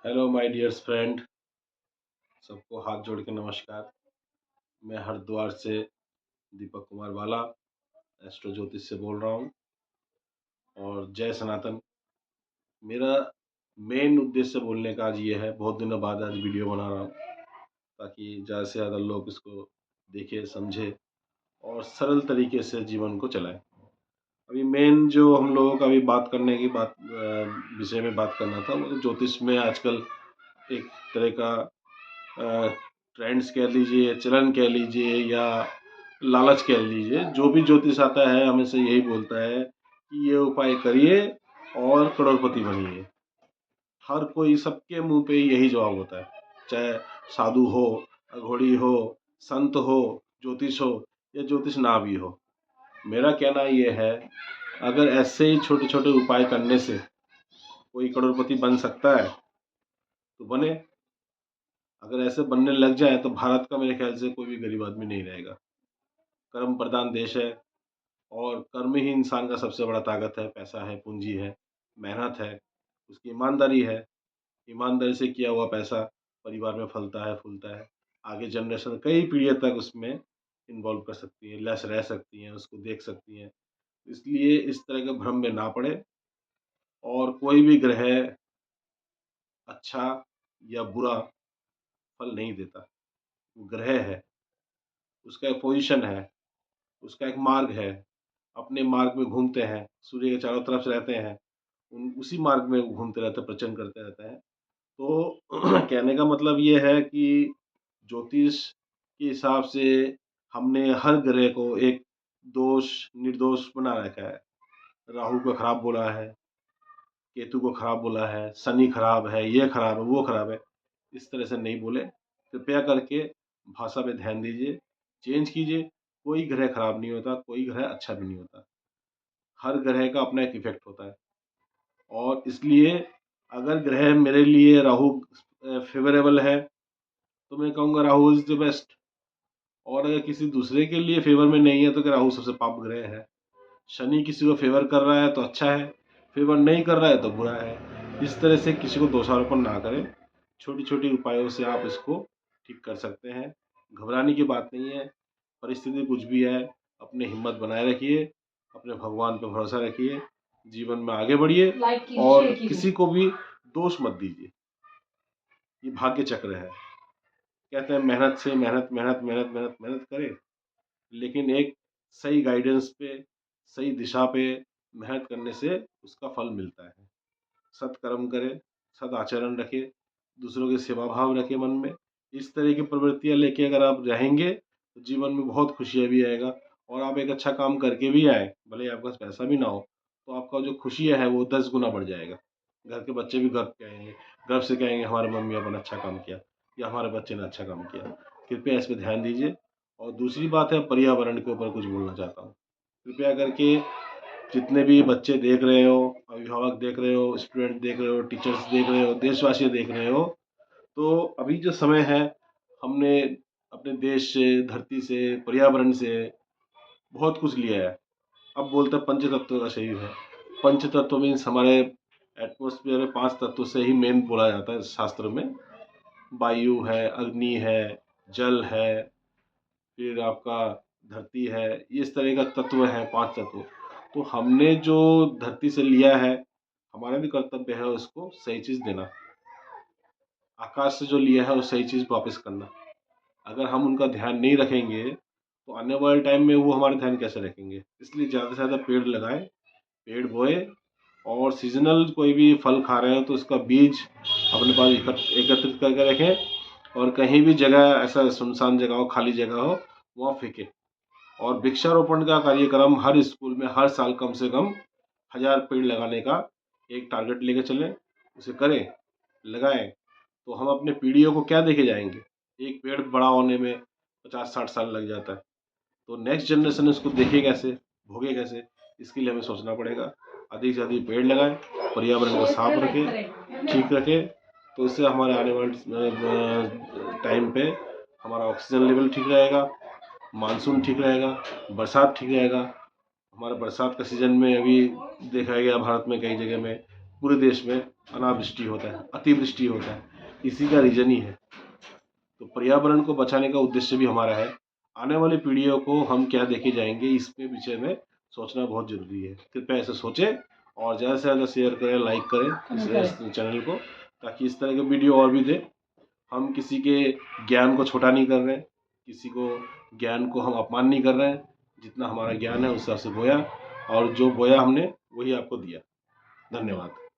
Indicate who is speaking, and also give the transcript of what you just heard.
Speaker 1: Hello my dears friend, सबको हाथ जोड़ के नमस्कार। मैं हरिद्वार से दीपक कुमार वाला एस्ट्रो ज्योतिष से बोल रहा हूँ और जय सनातन। मेरा मेन उद्देश्य बोलने का आज ये है, बहुत दिनों बाद आज वीडियो बना रहा हूँ ताकि ज़्यादा से ज़्यादा लोग इसको देखें, समझे और सरल तरीके से जीवन को चलाएं। अभी मेन जो हम लोगों का अभी बात करने की बात विषय में बात करना था, वो तो ज्योतिष में आजकल एक तरह का ट्रेंड्स कह लीजिए, चलन कह लीजिए या लालच कह लीजिए, जो भी ज्योतिष आता है हमेशा यही बोलता है कि ये उपाय करिए और करोड़पति बनिए। हर कोई, सबके मुंह पे यही जवाब होता है, चाहे साधु हो, अघोड़ी हो, संत हो, ज्योतिष हो या ज्योतिष ना भी हो। मेरा कहना ये है, अगर ऐसे ही छोटे छोटे उपाय करने से कोई करोड़पति बन सकता है तो बने। अगर ऐसे बनने लग जाए तो भारत का मेरे ख्याल से कोई भी गरीब आदमी नहीं रहेगा। कर्म प्रधान देश है और कर्म ही इंसान का सबसे बड़ा ताकत है, पैसा है, पूंजी है, मेहनत है, उसकी ईमानदारी है। ईमानदारी से किया हुआ पैसा परिवार में फलता है, फूलता है। आगे जनरेशन कई पीढ़ियों तक उसमें इन्वॉल्व कर सकती है, लेस रह सकती हैं, उसको देख सकती हैं। इसलिए इस तरह के भ्रम में ना पड़े। और कोई भी ग्रह अच्छा या बुरा फल नहीं देता। वो ग्रह है, उसका एक पोजीशन है, उसका एक मार्ग है, अपने मार्ग में घूमते हैं, सूर्य के चारों तरफ से रहते हैं, उसी मार्ग में घूमते रहते हैं, प्रचंड करते रहते हैं। तो कहने का मतलब ये है कि ज्योतिष के हिसाब से हमने हर ग्रह को एक दोष निर्दोष बना रखा है। राहु को खराब बोला है, केतु को खराब बोला है, शनि खराब है, ये खराब है, वो खराब है। इस तरह से नहीं बोले। कृपया करके भाषा पे ध्यान दीजिए, चेंज कीजिए। कोई ग्रह खराब नहीं होता, कोई ग्रह अच्छा भी नहीं होता। हर ग्रह का अपना एक इफेक्ट होता है और इसलिए अगर ग्रह मेरे लिए राहु फेवरेबल है तो मैं कहूँगा राहु इज द बेस्ट। और अगर किसी दूसरे के लिए फेवर में नहीं है तो क्या राहु सबसे पाप ग्रह है। शनि किसी को फेवर कर रहा है तो अच्छा है, फेवर नहीं कर रहा है तो बुरा है। इस तरह से किसी को दोषारोपण ना करें। छोटी छोटी उपायों से आप इसको ठीक कर सकते हैं। घबराने की बात नहीं है। परिस्थिति कुछ भी है, अपनी हिम्मत बनाए रखिए, अपने भगवान पर भरोसा रखिए, जीवन में आगे बढ़िए और किसी को भी दोष मत दीजिए। ये भाग्य चक्र है। कहते हैं मेहनत से मेहनत मेहनत मेहनत मेहनत मेहनत करें, लेकिन एक सही गाइडेंस पे, सही दिशा पे मेहनत करने से उसका फल मिलता है। सत्कर्म करें, सद आचरण रखें, दूसरों के सेवा भाव रखें मन में। इस तरह की प्रवृत्तियाँ लेके अगर आप रहेंगे तो जीवन में बहुत खुशियाँ भी आएगा। और आप एक अच्छा काम करके भी आए, भले ही आपके पास पैसा भी ना हो, तो आपका जो खुशियाँ है वो 10 गुना बढ़ जाएगा। घर के बच्चे भी गर्व से कहेंगे हमारे मम्मी पापा ने अच्छा काम किया या हमारे बच्चे ने अच्छा काम किया। कृपया इस पर ध्यान दीजिए। और दूसरी बात है, पर्यावरण के ऊपर कुछ बोलना चाहता हूँ। कृपया करके जितने भी बच्चे देख रहे हो, अभिभावक देख रहे हो, स्टूडेंट देख रहे हो, टीचर्स देख रहे हो, देशवासी देख रहे हो, तो अभी जो समय है, हमने अपने देश से, धरती से, पर्यावरण से बहुत कुछ लिया है। अब बोलते हैं पंच तत्व का शरीर है। पंच तत्व मीन्स हमारे एटमोसफियर में 5 तत्व से ही मेन बोला जाता है शास्त्र में। वायु है, अग्नि है, जल है, फिर आपका धरती है। इस तरह का तत्व है, 5 तत्व। तो हमने जो धरती से लिया है, हमारा भी कर्तव्य है उसको सही चीज़ देना। आकाश से जो लिया है वो सही चीज़ वापस करना। अगर हम उनका ध्यान नहीं रखेंगे तो आने वाले टाइम में वो हमारा ध्यान कैसे रखेंगे। इसलिए ज़्यादा से ज़्यादा पेड़ लगाएं, पेड़ बोए। और सीजनल कोई भी फल खा रहे हो तो उसका बीज अपने पास एकत्रित करके रखें। और कहीं भी जगह ऐसा सुनसान जगह हो, खाली जगह हो, वहाँ फेंकें। और वृक्षारोपण का कार्यक्रम हर स्कूल में हर साल कम से कम 1000 पेड़ लगाने का एक टारगेट लेके चलें, उसे करें, लगाएं। तो हम अपने पीढ़ियों को क्या देके जाएंगे। एक पेड़ बड़ा होने में 50-60 साल लग जाता है, तो नेक्स्ट जनरेशन उसको देखे कैसे, भोगे कैसे। इसके लिए हमें सोचना पड़ेगा। अधिक से अधिक पेड़ लगाएं, पर्यावरण को साफ रखें, ठीक रखें। तो इससे हमारे आने वाले टाइम पे हमारा ऑक्सीजन लेवल ठीक रहेगा, मानसून ठीक रहेगा, बरसात ठीक रहेगा। हमारा बरसात का सीज़न में अभी देखा गया भारत में कई जगह में, पूरे देश में अनावृष्टि होता है, अतिवृष्टि होता है, इसी का रीजन ही है। तो पर्यावरण को बचाने का उद्देश्य भी हमारा है। आने वाली पीढ़ियों को हम क्या देके जाएंगे, इसके विषय में सोचना बहुत जरूरी है। कृपया ऐसे सोचें और ज़्यादा से ज़्यादा शेयर करें, लाइक करें इस चैनल को, ताकि इस तरह के वीडियो और भी दें। हम किसी के ज्ञान को छोटा नहीं कर रहे हैं, किसी को ज्ञान को हम अपमान नहीं कर रहे हैं। जितना हमारा ज्ञान है उस हिसाब से बोया, और जो बोया हमने वही आपको दिया। धन्यवाद।